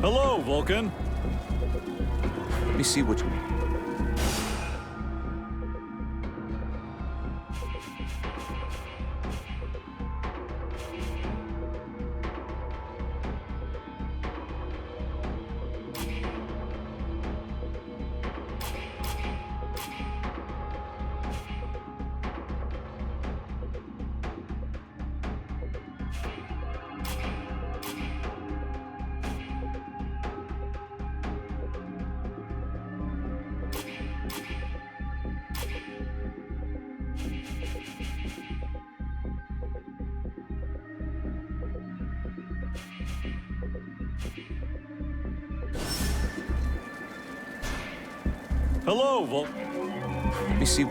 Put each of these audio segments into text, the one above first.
Hello, Vulcan. Let me see what you... Hello, Vulcan. Let me see...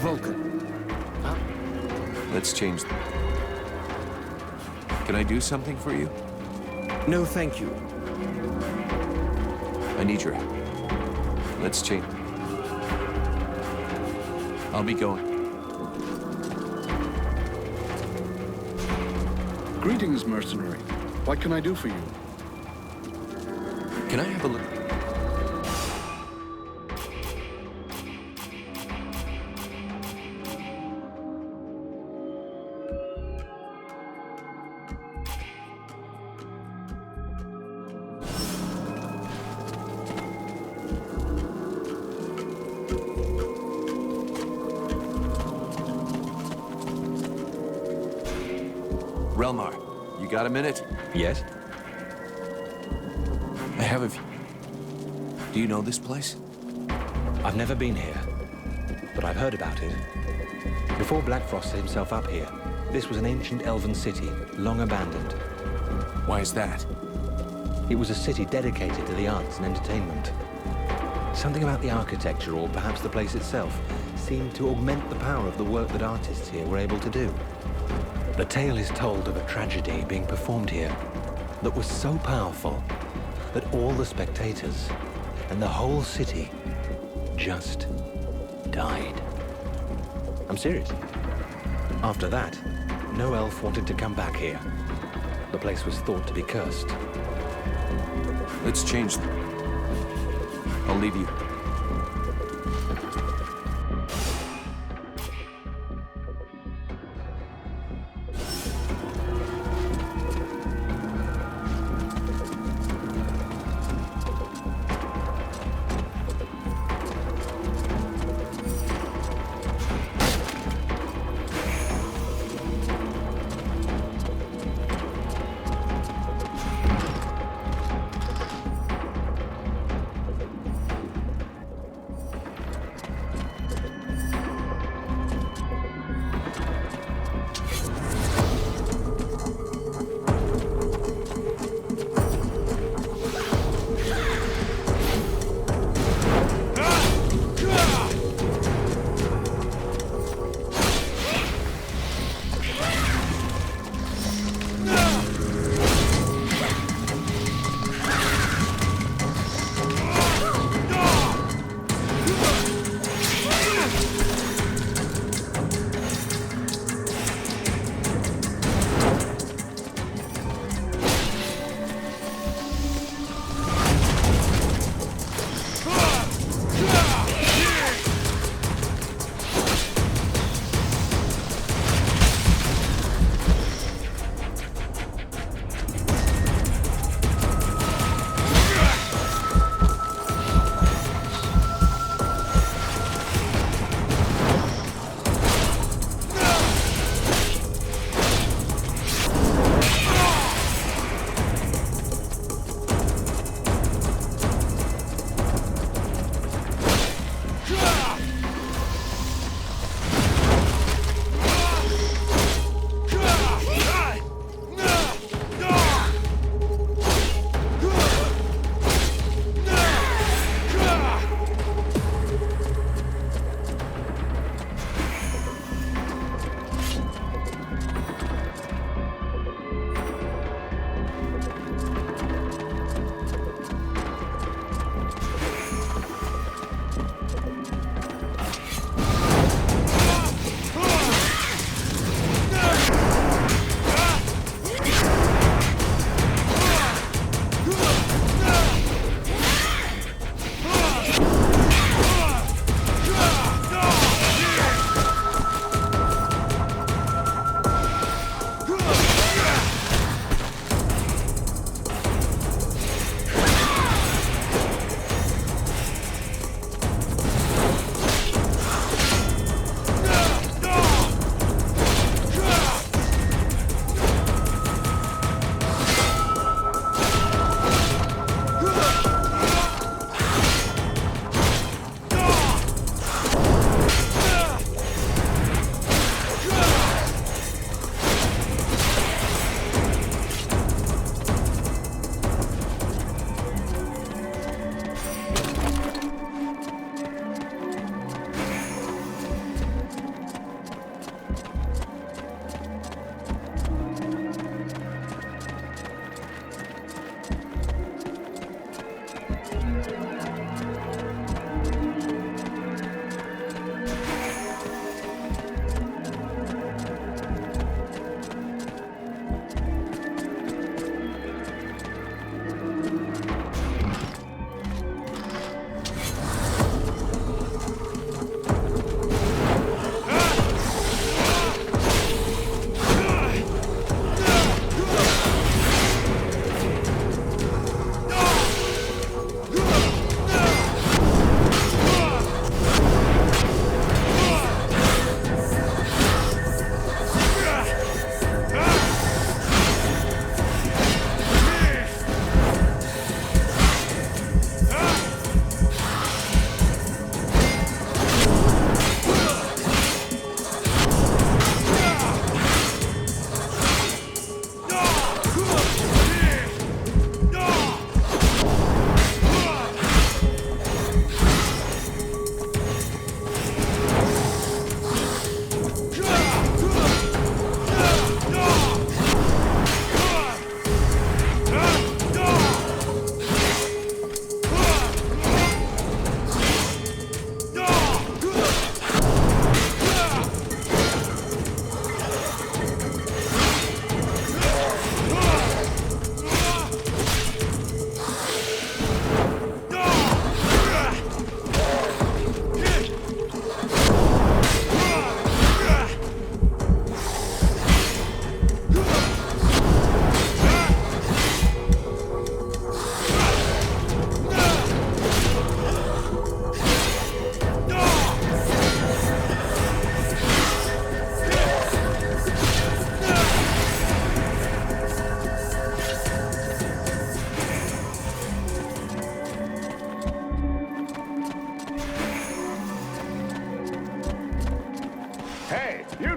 Vulcan. Huh? Let's change them. Can I do something for you? No, thank you. I need your help. Let's change. I'll be going. Greetings, mercenary. What can I do for you? Can I have a look? Relmar, you got a minute? Yes? I have a few. Do you know this place? I've never been here, but I've heard about it. Before Blackfrost set himself up here, this was an ancient elven city, long abandoned. Why is that? It was a city dedicated to the arts and entertainment. Something about the architecture, or perhaps the place itself, seemed to augment the power of the work that artists here were able to do. The tale is told of a tragedy being performed here that was so powerful that all the spectators and the whole city just died. I'm serious. After that, no elf wanted to come back here. The place was thought to be cursed. Let's change them. I'll leave you.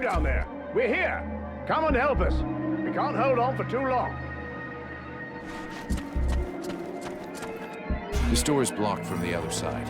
down there. We're here. Come and help us. We can't hold on for too long. The store is blocked from the other side.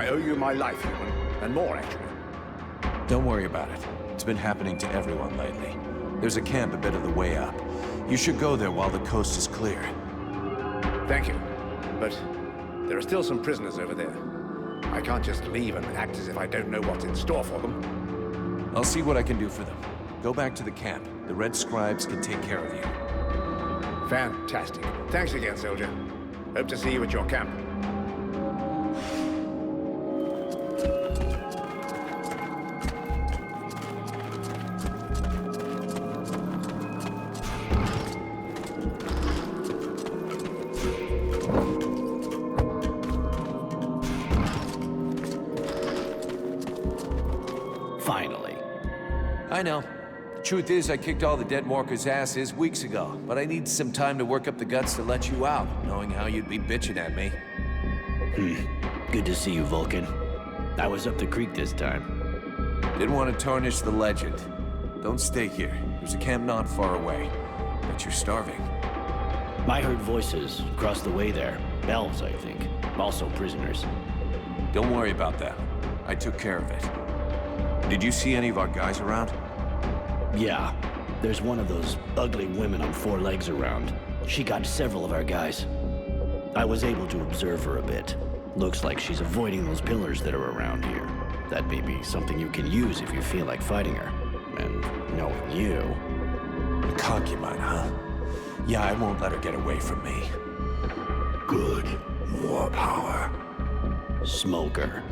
I owe you my life, human. And more, actually. Don't worry about it. It's been happening to everyone lately. There's a camp a bit of the way up. You should go there while the coast is clear. Thank you. But there are still some prisoners over there. I can't just leave and act as if I don't know what's in store for them. I'll see what I can do for them. Go back to the camp. The Red Scribes can take care of you. Fantastic. Thanks again, soldier. Hope to see you at your camp. Finally. I know. Truth is, I kicked all the Dead Walkers' asses weeks ago, but I need some time to work up the guts to let you out, knowing how you'd be bitching at me. Good to see you, Vulcan. I was up the creek this time. Didn't want to tarnish the legend. Don't stay here. There's a camp not far away. Bet you're starving. I heard voices across the way there. Elves, I think. Also prisoners. Don't worry about that. I took care of it. Did you see any of our guys around? Yeah. There's one of those ugly women on 4 legs around. She got several of our guys. I was able to observe her a bit. Looks like she's avoiding those pillars that are around here. That may be something you can use if you feel like fighting her. And knowing you... A concubine, huh? Yeah, I won't let her get away from me. Good. More power. Smoker.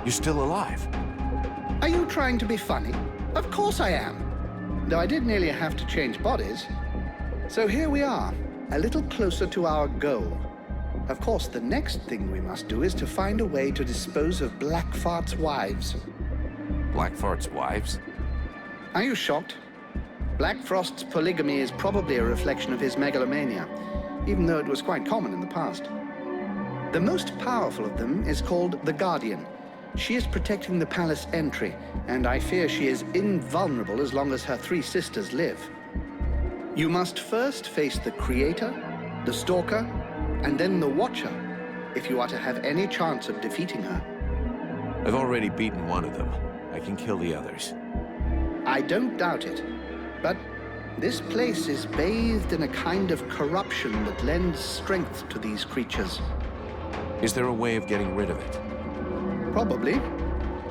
You're still alive. Are you trying to be funny? Of course I am. Though I did nearly have to change bodies. So here we are, a little closer to our goal. Of course, the next thing we must do is to find a way to dispose of Blackfart's wives. Blackfart's wives? Are you shocked? Black Frost's polygamy is probably a reflection of his megalomania, even though it was quite common in the past. The most powerful of them is called the Guardian. She is protecting the palace entry, and I fear she is invulnerable as long as her 3 sisters live. You must first face the Creator, the Stalker, and then the Watcher, if you are to have any chance of defeating her. I've already beaten one of them. I can kill the others. I don't doubt it, but this place is bathed in a kind of corruption that lends strength to these creatures. Is there a way of getting rid of it? Probably.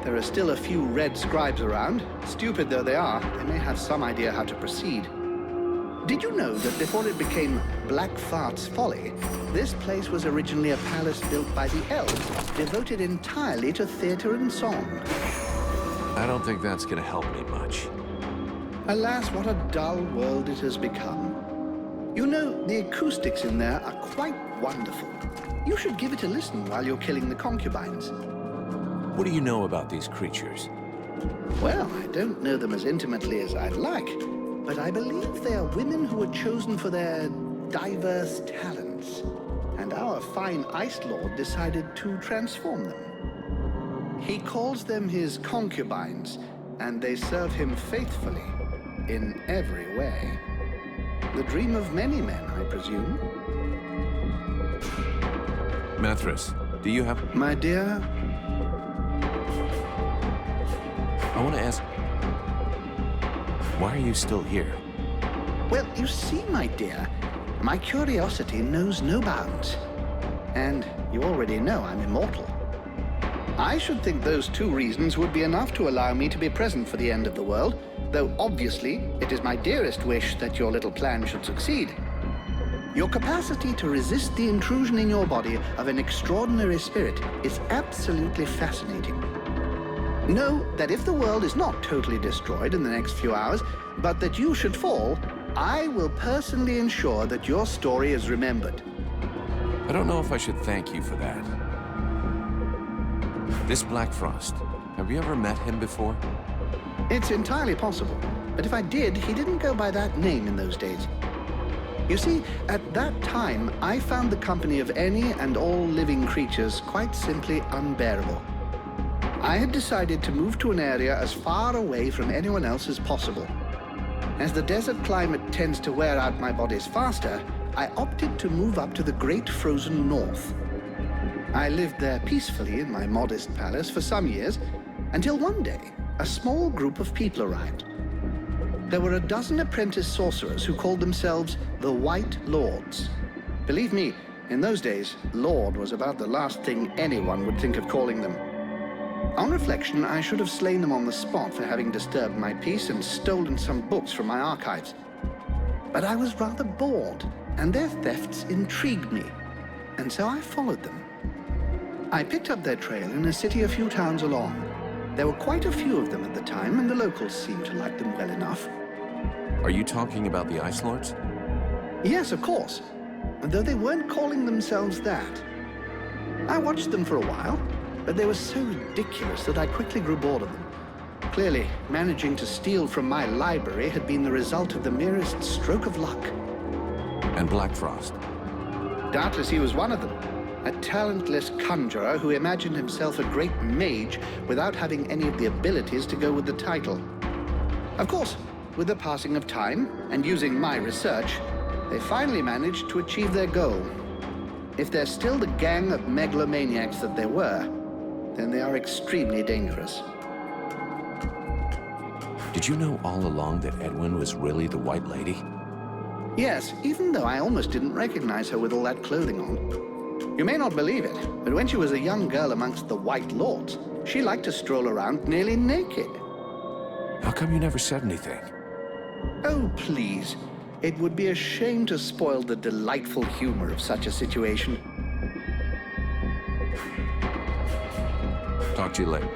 There are still a few red scribes around. Stupid though they are, they may have some idea how to proceed. Did you know that before it became Blackfart's Folly, this place was originally a palace built by the elves, devoted entirely to theater and song? I don't think that's gonna help me much. Alas, what a dull world it has become. You know, the acoustics in there are quite wonderful. You should give it a listen while you're killing the concubines. What do you know about these creatures? Well, I don't know them as intimately as I'd like, but I believe they are women who were chosen for their diverse talents. And our fine Ice Lord decided to transform them. He calls them his concubines, and they serve him faithfully in every way. The dream of many men, I presume. Mithras, do you have... My dear, I want to ask... Why are you still here? well, you see, my dear, my curiosity knows no bounds. And you already know I'm immortal. I should think those 2 reasons would be enough to allow me to be present for the end of the world, though obviously it is my dearest wish that your little plan should succeed. Your capacity to resist the intrusion in your body of an extraordinary spirit is absolutely fascinating. Know that if the world is not totally destroyed in the next few hours, but that you should fall, I will personally ensure that your story is remembered. I don't know if I should thank you for that. This Black Frost, have you ever met him before? It's entirely possible, but if I did, he didn't go by that name in those days. You see, at that time, I found the company of any and all living creatures quite simply unbearable. I had decided to move to an area as far away from anyone else as possible. As the desert climate tends to wear out my bodies faster, I opted to move up to the great frozen north. I lived there peacefully in my modest palace for some years, until one day, a small group of people arrived. There were a dozen apprentice sorcerers who called themselves the White Lords. Believe me, in those days, Lord was about the last thing anyone would think of calling them. On reflection, I should have slain them on the spot for having disturbed my peace and stolen some books from my archives. But I was rather bored, and their thefts intrigued me, and so I followed them. I picked up their trail in a city a few towns along. There were quite a few of them at the time, and the locals seemed to like them well enough. Are you talking about the Ice Lords? Yes, of course, though they weren't calling themselves that. I watched them for a while, but they were so ridiculous that I quickly grew bored of them. Clearly, managing to steal from my library had been the result of the merest stroke of luck. And Black Frost? Doubtless he was one of them. A talentless conjurer who imagined himself a great mage without having any of the abilities to go with the title. Of course, with the passing of time and using my research, they finally managed to achieve their goal. If they're still the gang of megalomaniacs that they were, then they are extremely dangerous. Did you know all along that Edwin was really the White Lady? Yes, even though I almost didn't recognize her with all that clothing on. You may not believe it, but when she was a young girl amongst the White Lords, she liked to stroll around nearly naked. How come you never said anything? Oh, please. It would be a shame to spoil the delightful humor of such a situation. Talk to you later.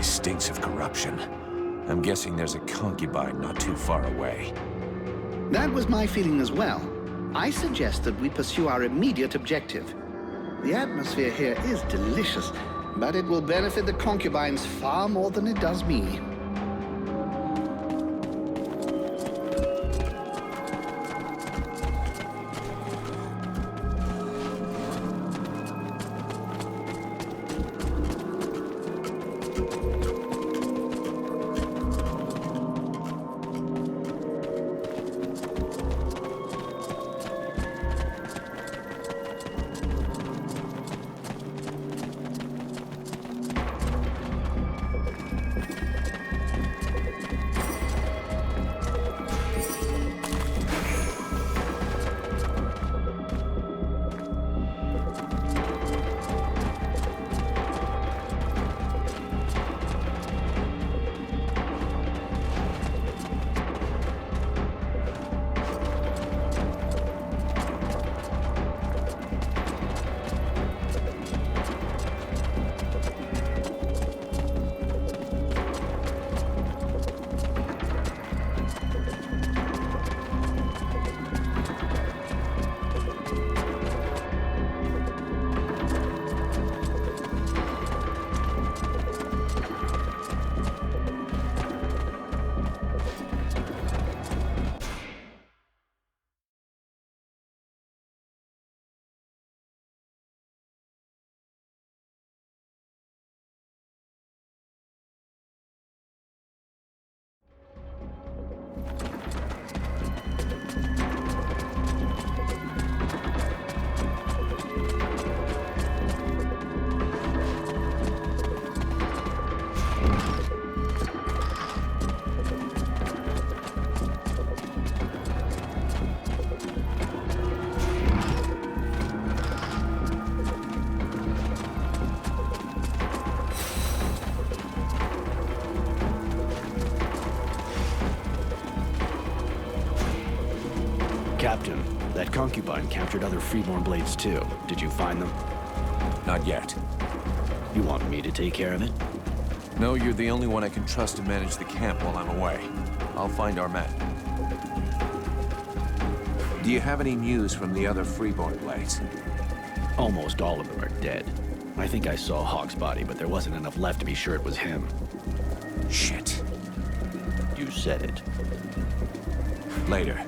place stinks of corruption. I'm guessing there's a concubine not too far away. That was my feeling as well. I suggest that we pursue our immediate objective. The atmosphere here is delicious, but it will benefit the concubines far more than it does me. Captain, that concubine captured other Freeborn Blades too. Did you find them? Not yet. You want me to take care of it? No, you're the only one I can trust to manage the camp while I'm away. I'll find our men. Do you have any news from the other Freeborn Blades? Almost all of them are dead. I think I saw Hawk's body, but there wasn't enough left to be sure it was him. Shit. You said it. Later.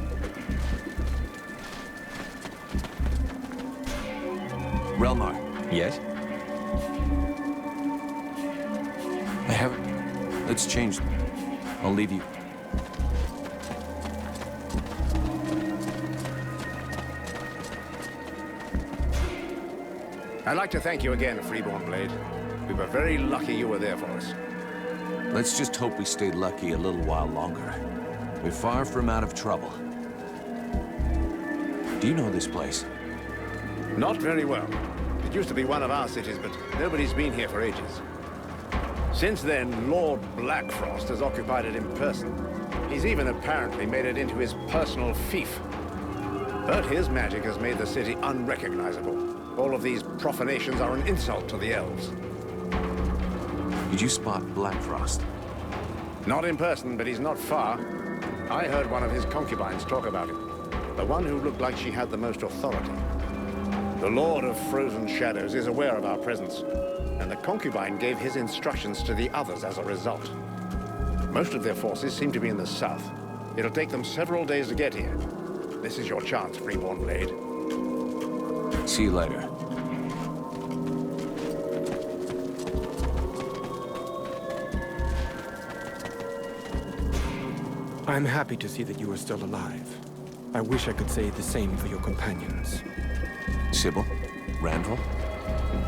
Relmar. Yes? I haven't... Let's change them. I'll leave you. I'd like to thank you again, Freeborn Blade. We were very lucky you were there for us. Let's just hope we stay lucky a little while longer. We're far from out of trouble. Do you know this place? Not very well. It used to be one of our cities, but nobody's been here for ages. Since then, Lord Blackfrost has occupied it in person. He's even apparently made it into his personal fief. But his magic has made the city unrecognizable. All of these profanations are an insult to the elves. Did you spot Blackfrost? Not in person, but he's not far. I heard one of his concubines talk about him. The one who looked like she had the most authority. The Lord of Frozen Shadows is aware of our presence, and the concubine gave his instructions to the others as a result. Most of their forces seem to be in the south. It'll take them several days to get here. This is your chance, Freeborn Blade. See you later. I'm happy to see that you are still alive. I wish I could say the same for your companions. Sybil? Randall?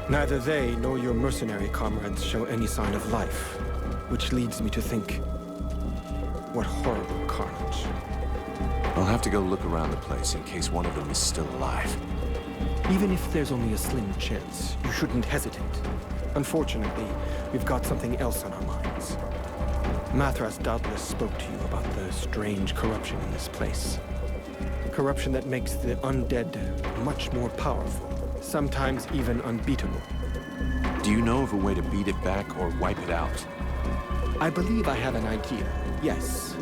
Neither they nor your mercenary comrades show any sign of life, which leads me to think, what horrible carnage. I'll have to go look around the place in case one of them is still alive. Even if there's only a slim chance, you shouldn't hesitate. Unfortunately, we've got something else on our minds. Mathras doubtless spoke to you about the strange corruption in this place. Corruption that makes the undead much more powerful, sometimes even unbeatable. Do you know of a way to beat it back or wipe it out? I believe I have an idea, yes.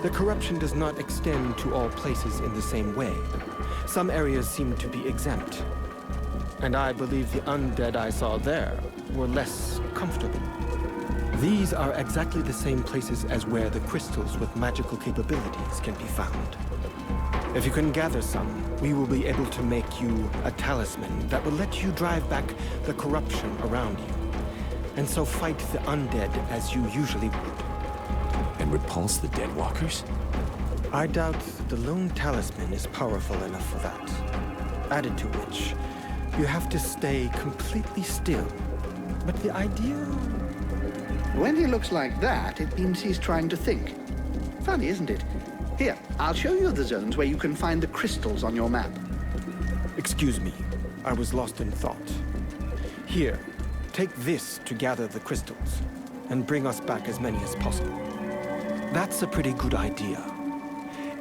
The corruption does not extend to all places in the same way. Some areas seem to be exempt. And I believe the undead I saw there were less comfortable. These are exactly the same places as where the crystals with magical capabilities can be found. If you can gather some, we will be able to make you a talisman that will let you drive back the corruption around you, and so fight the undead as you usually would. And repulse the Deadwalkers? I doubt the lone talisman is powerful enough for that. Added to which, you have to stay completely still. But the idea... When he looks like that, it means he's trying to think. Funny, isn't it? Here, I'll show you the zones where you can find the crystals on your map. Excuse me, I was lost in thought. Here, take this to gather the crystals, and bring us back as many as possible. That's a pretty good idea.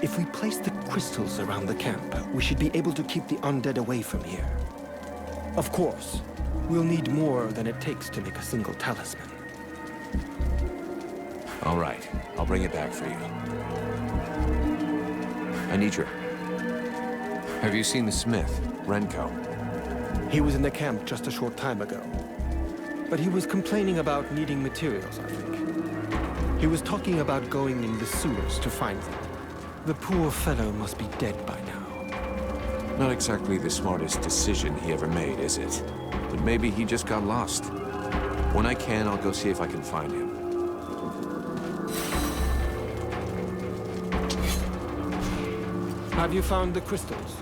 If we place the crystals around the camp, we should be able to keep the undead away from here. Of course, we'll need more than it takes to make a single talisman. All right, I'll bring it back for you. Anitra, have you seen the smith, Renko? He was in the camp just a short time ago. But he was complaining about needing materials, I think. He was talking about going in the sewers to find them. The poor fellow must be dead by now. Not exactly the smartest decision he ever made, is it? But maybe he just got lost. When I can, I'll go see if I can find him. Have you found the crystals?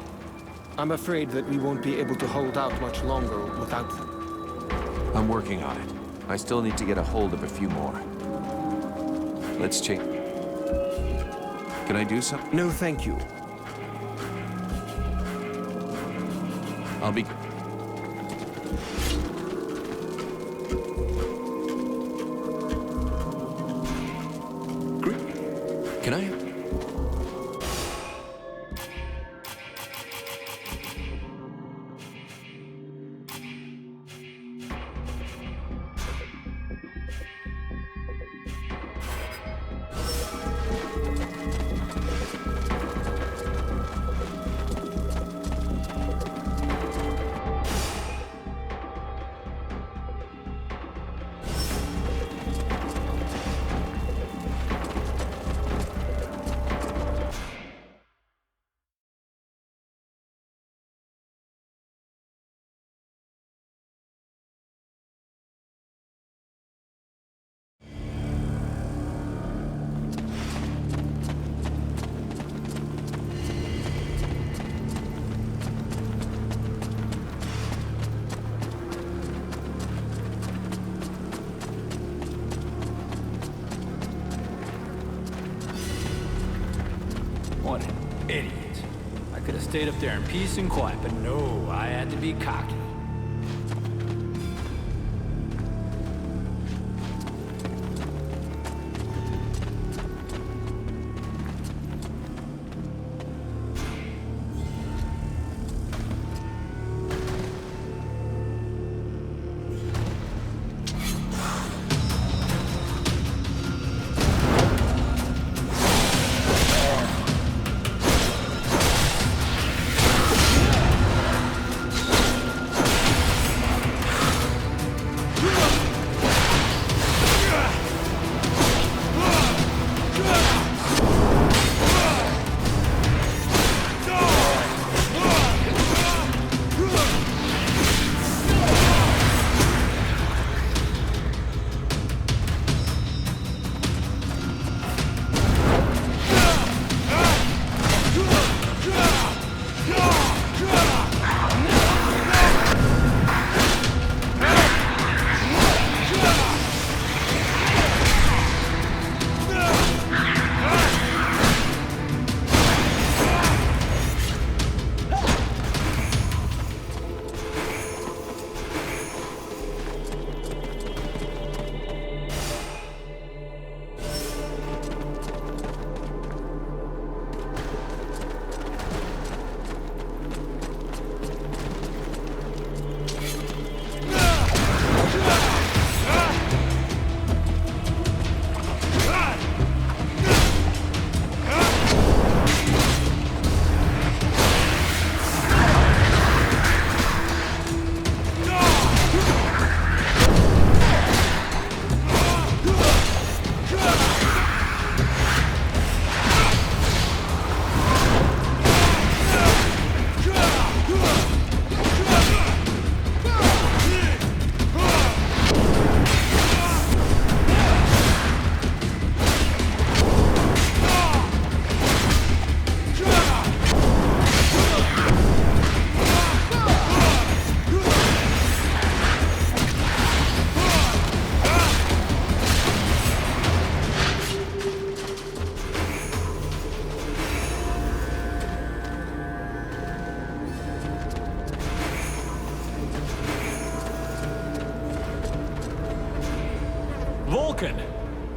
I'm afraid that we won't be able to hold out much longer without them. I'm working on it. I still need to get a hold of a few more. Let's check. Can I do something? No, thank you. I'll be... Can I... What an idiot. I could have stayed up there in peace and quiet, but no, I had to be cocky.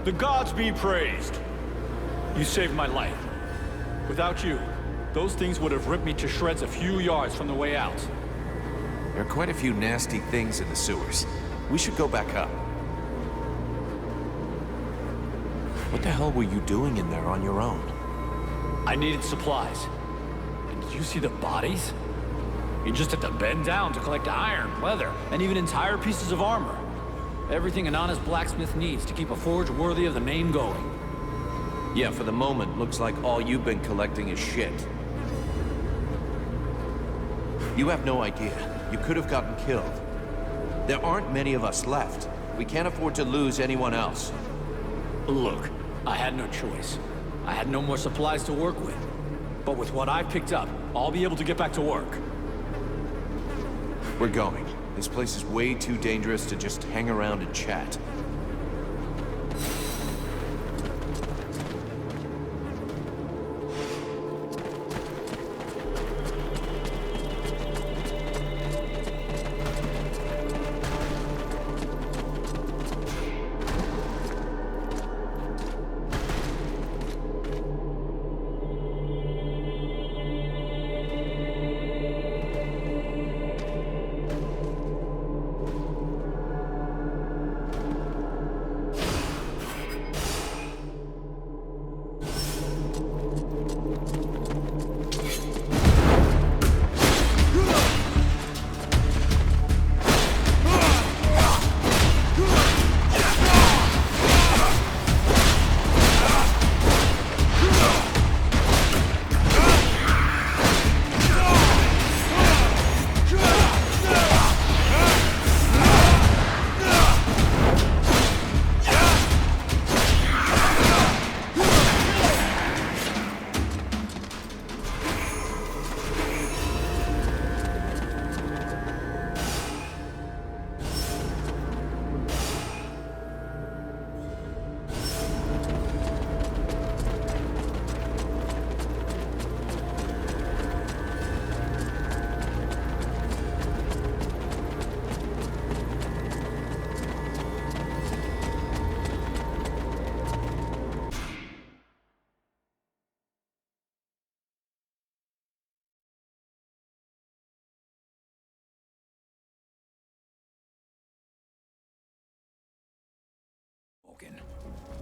The gods be praised. You saved my life. Without you, those things would have ripped me to shreds a few yards from the way out. There are quite a few nasty things in the sewers. We should go back up. What the hell were you doing in there on your own? I needed supplies. And did you see the bodies? You just had to bend down to collect iron, leather, and even entire pieces of armor. Everything an honest blacksmith needs to keep a forge worthy of the name going. Yeah, for the moment, looks like all you've been collecting is shit. You have no idea. You could have gotten killed. There aren't many of us left. We can't afford to lose anyone else. Look, I had no choice. I had no more supplies to work with. But with what I picked up, I'll be able to get back to work. We're going. This place is way too dangerous to just hang around and chat.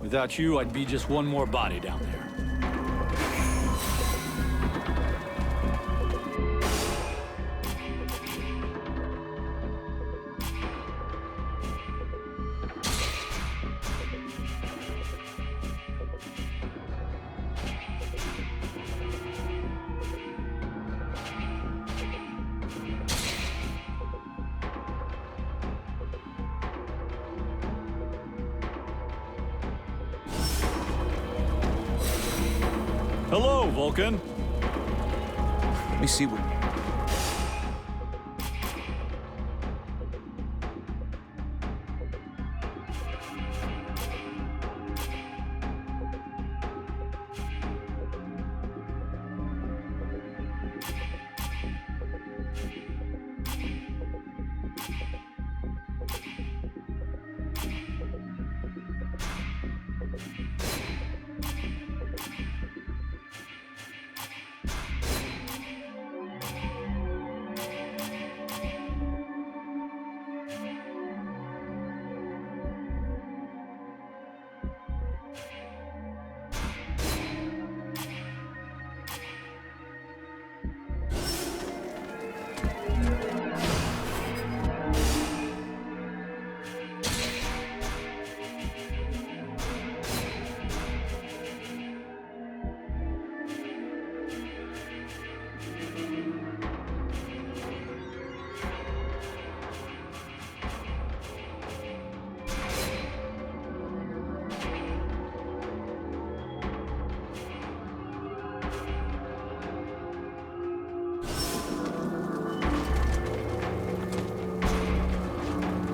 Without you, I'd be just one more body down there. Hello, Vulcan. Let me see what...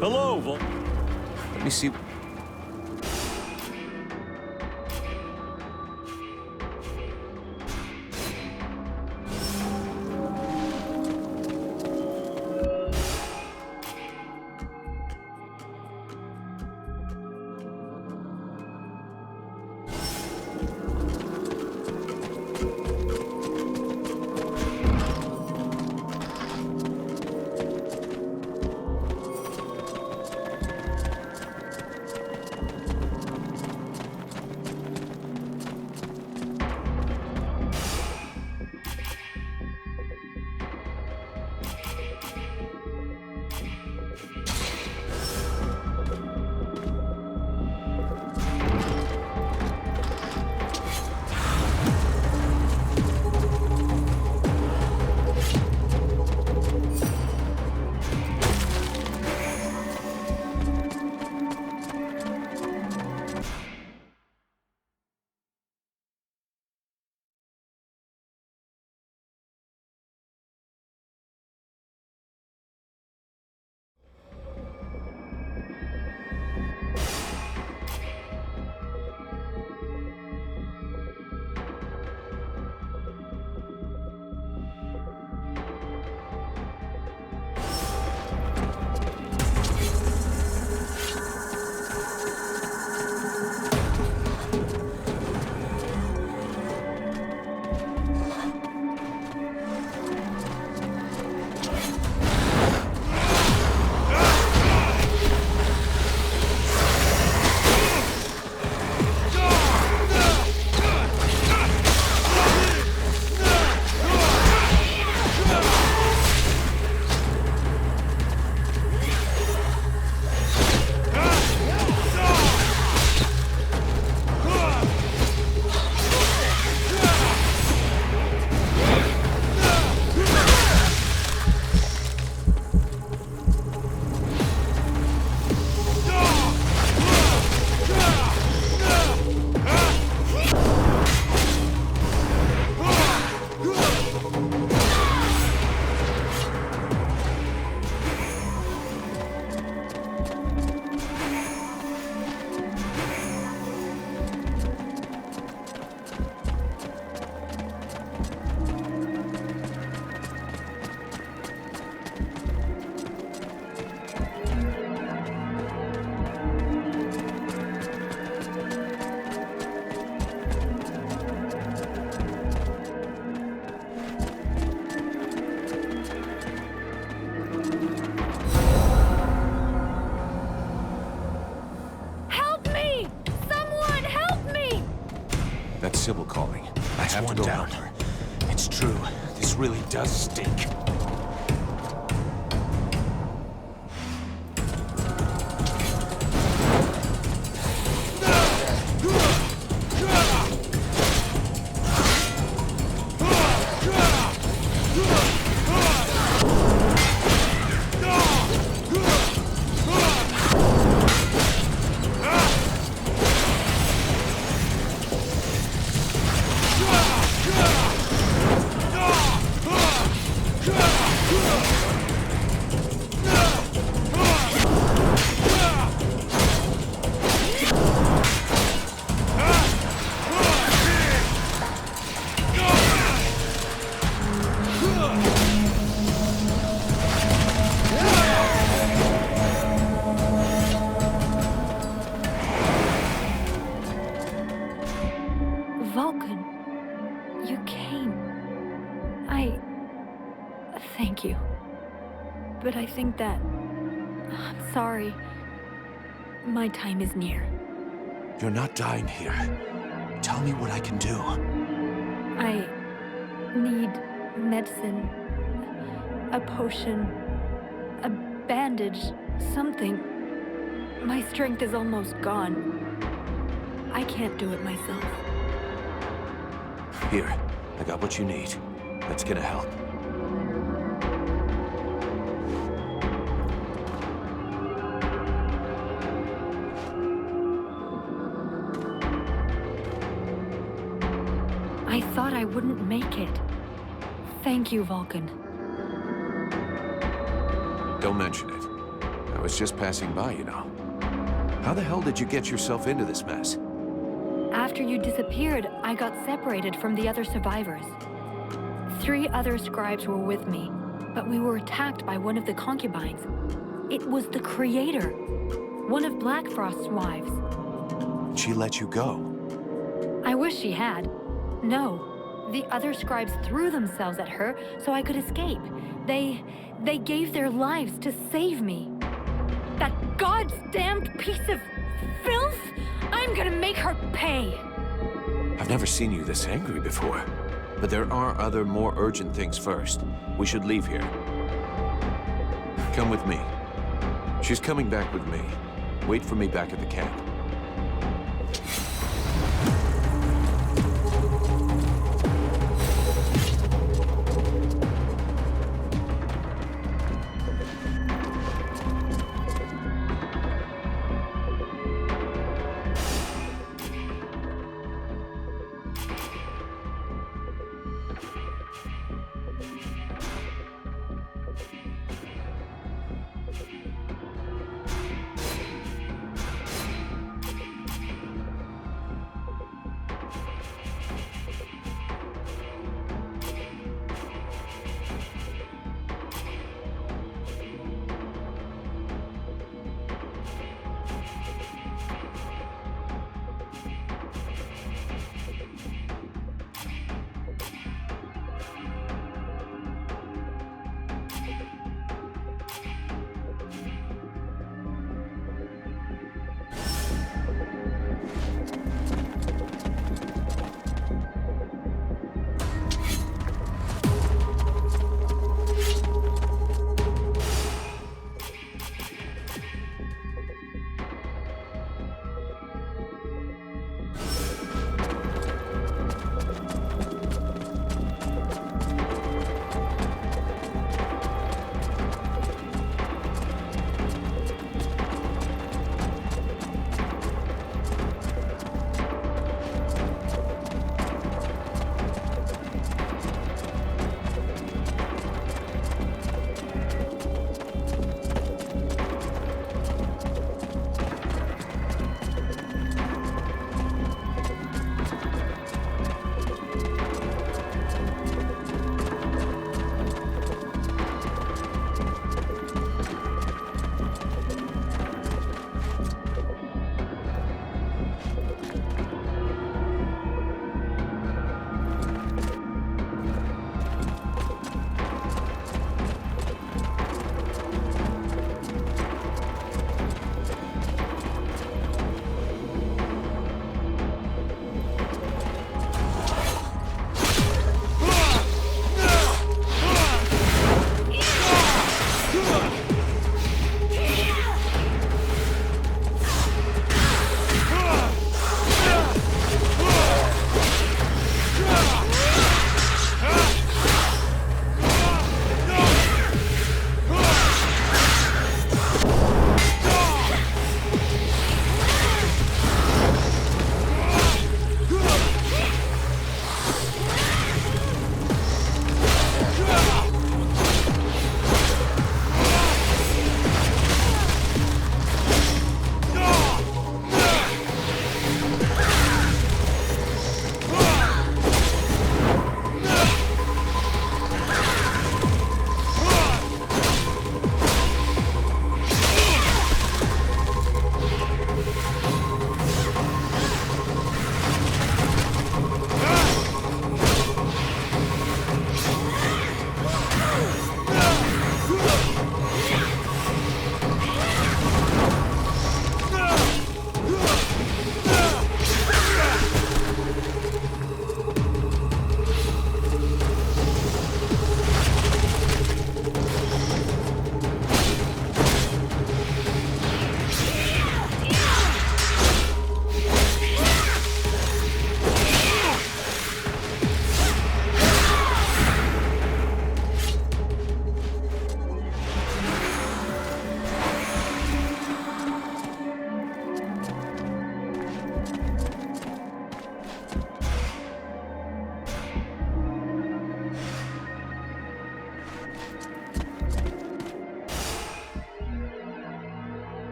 Hello, Vulcan. Let me see... people calling. That's one down. It's true. This really does stink. Vulcan, you came. Thank you. But I think that... I'm sorry. My time is near. You're not dying here. Tell me what I can do. I need medicine. A potion. A bandage. Something. My strength is almost gone. I can't do it myself. Here, I got what you need. That's gonna help. I thought I wouldn't make it. Thank you, Vulcan. Don't mention it. I was just passing by, you know. How the hell did you get yourself into this mess? After you disappeared, I got separated from the other survivors. 3 other scribes were with me, but we were attacked by one of the concubines. It was the Creator, one of Black Frost's wives. She let you go. I wish she had. No, the other scribes threw themselves at her so I could escape. They gave their lives to save me. That goddamned piece of filth! I'm gonna make her pay! I've never seen you this angry before. But there are other, more urgent things first. We should leave here. Come with me. She's coming back with me. Wait for me back at the camp.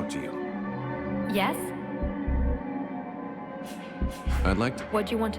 talk to you. Yes? I'd like to... What do you want?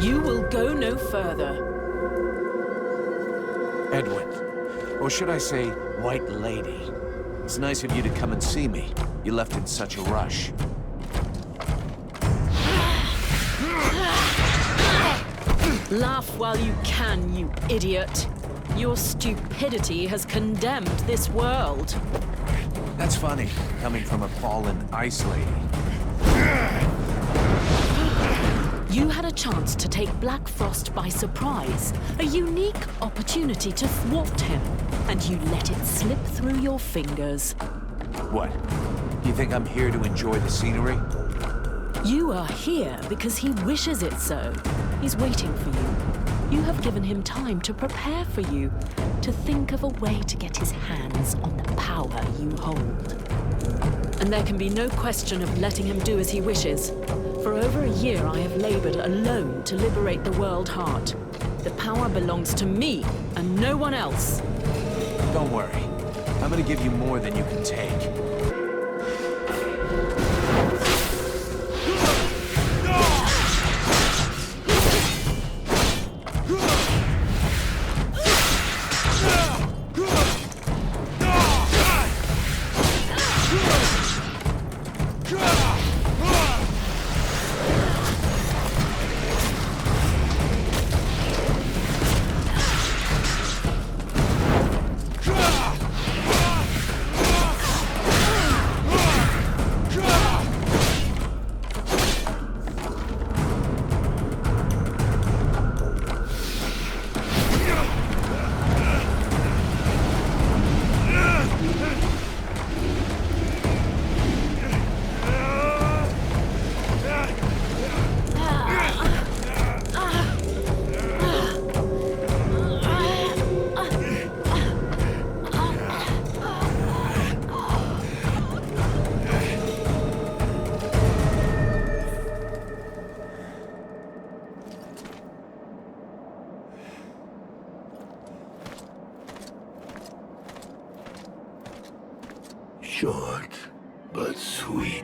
You will go no further. Edwin. Or should I say, White Lady. It's nice of you to come and see me. You left in such a rush. Laugh while you can, you idiot. Your stupidity has condemned this world. That's funny, coming from a fallen ice lady. You had a chance to take Black Frost by surprise, a unique opportunity to thwart him, and you let it slip through your fingers. What? You think I'm here to enjoy the scenery? You are here because he wishes it so. He's waiting for you. You have given him time to prepare for you, to think of a way to get his hands on the power you hold. And there can be no question of letting him do as he wishes. For over a year I have labored alone to liberate the World Heart. The power belongs to me and no one else. Don't worry. I'm gonna give you more than you can take. Short, but sweet.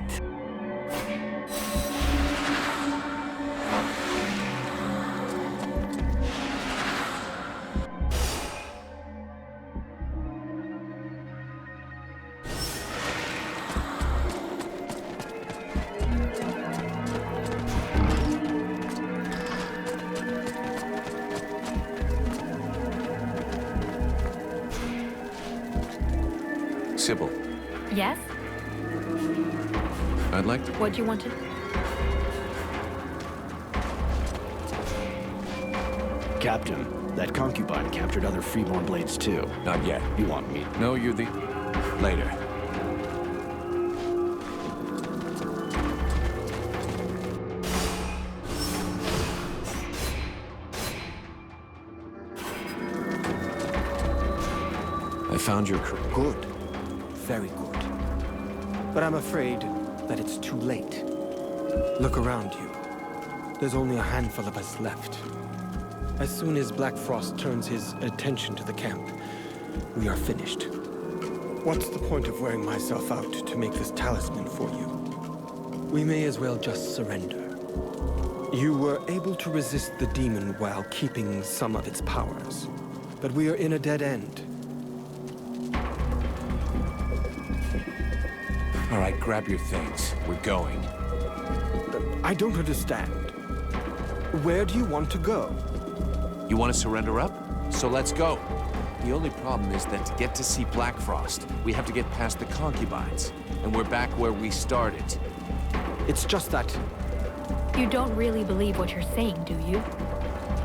Sybil, Yes? I'd like to... What do you want to... Captain, that concubine captured other freeborn blades too. Not yet. You want me? No, you're the... Later. I found your... Good. Very good. But I'm afraid that it's too late. Look around you. There's only a handful of us left. As soon as Black Frost turns his attention to the camp, we are finished. What's the point of wearing myself out to make this talisman for you? We may as well just surrender. You were able to resist the demon while keeping some of its powers. But we are in a dead end. All right, grab your things. We're going. I don't understand. Where do you want to go? You want to surrender up? So let's go. The only problem is that to get to see Black Frost, we have to get past the concubines. And we're back where we started. It's just that... You don't really believe what you're saying, do you?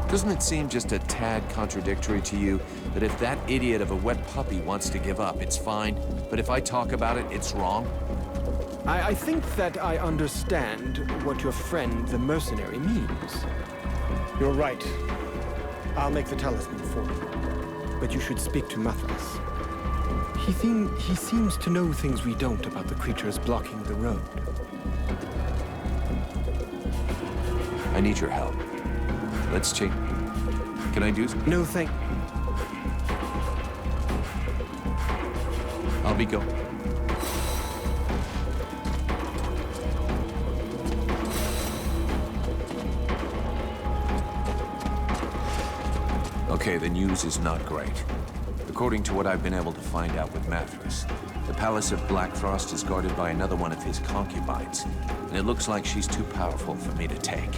Doesn't it seem just a tad contradictory to you that if that idiot of a wet puppy wants to give up, it's fine, but if I talk about it, it's wrong? I think that I understand what your friend, the mercenary, means. You're right. I'll make the talisman for you. But you should speak to Mathras. He seems to know things we don't about the creatures blocking the road. I need your help. Let's check. Can I do something? No, thank... I'll be going. Okay, the news is not great. According to what I've been able to find out with Mathras, the Palace of Black Frost is guarded by another one of his concubines, and it looks like she's too powerful for me to take.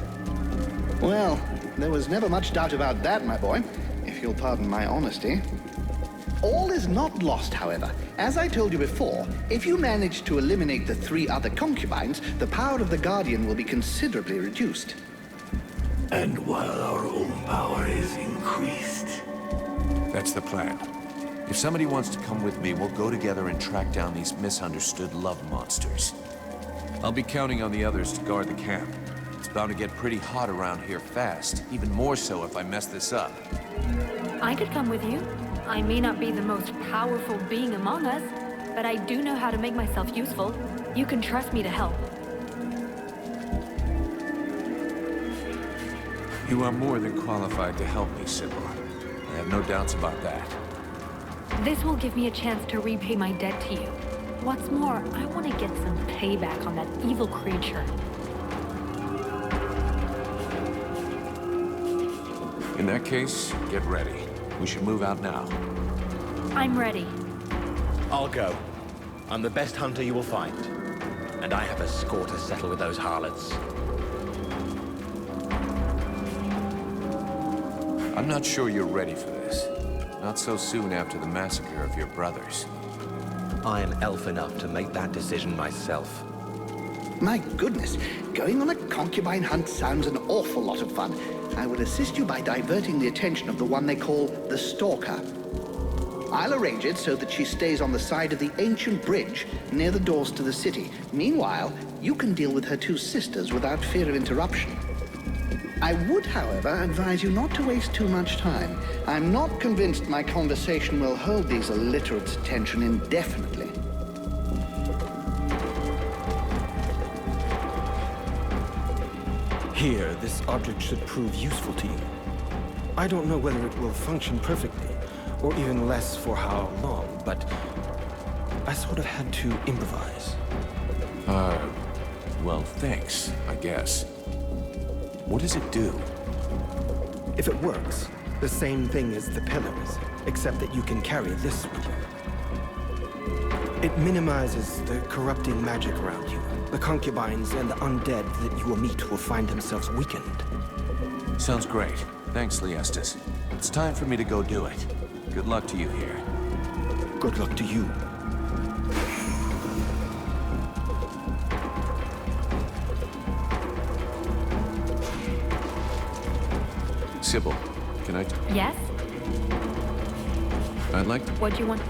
Well, there was never much doubt about that, my boy, if you'll pardon my honesty. All is not lost, however. As I told you before, if you manage to eliminate the 3 other concubines, the power of the Guardian will be considerably reduced. And while our own power is increased. That's the plan. If somebody wants to come with me, we'll go together and track down these misunderstood love monsters. I'll be counting on the others to guard the camp. bound to get pretty hot around here fast. Even more so if I mess this up. I could come with you. I may not be the most powerful being among us, but I do know how to make myself useful. You can trust me to help. You are more than qualified to help me, Sybil. I have no doubts about that. This will give me a chance to repay my debt to you. What's more, I want to get some payback on that evil creature. In that case, get ready. We should move out now. I'm ready. I'll go. I'm the best hunter you will find. And I have a score to settle with those harlots. I'm not sure you're ready for this. Not so soon after the massacre of your brothers. I am elf enough to make that decision myself. My goodness, going on a concubine hunt sounds an awful lot of fun. I will assist you by diverting the attention of the one they call the Stalker. I'll arrange it so that she stays on the side of the ancient bridge near the doors to the city. Meanwhile, you can deal with her two sisters without fear of interruption. I would, however, advise you not to waste too much time. I'm not convinced my conversation will hold these illiterates' attention indefinitely. Here, this object should prove useful to you. I don't know whether it will function perfectly, or even less for how long, but I sort of had to improvise. Well, thanks, I guess. What does it do? If it works, the same thing as the pillars, except that you can carry this with you. It minimizes the corrupting magic around you. The concubines and the undead that you will meet will find themselves weakened. Sounds great. Thanks, Leestas. It's time for me to go do it. Good luck to you here. Good luck to you. Sybil, can I... Yes? I'd like... What do you want?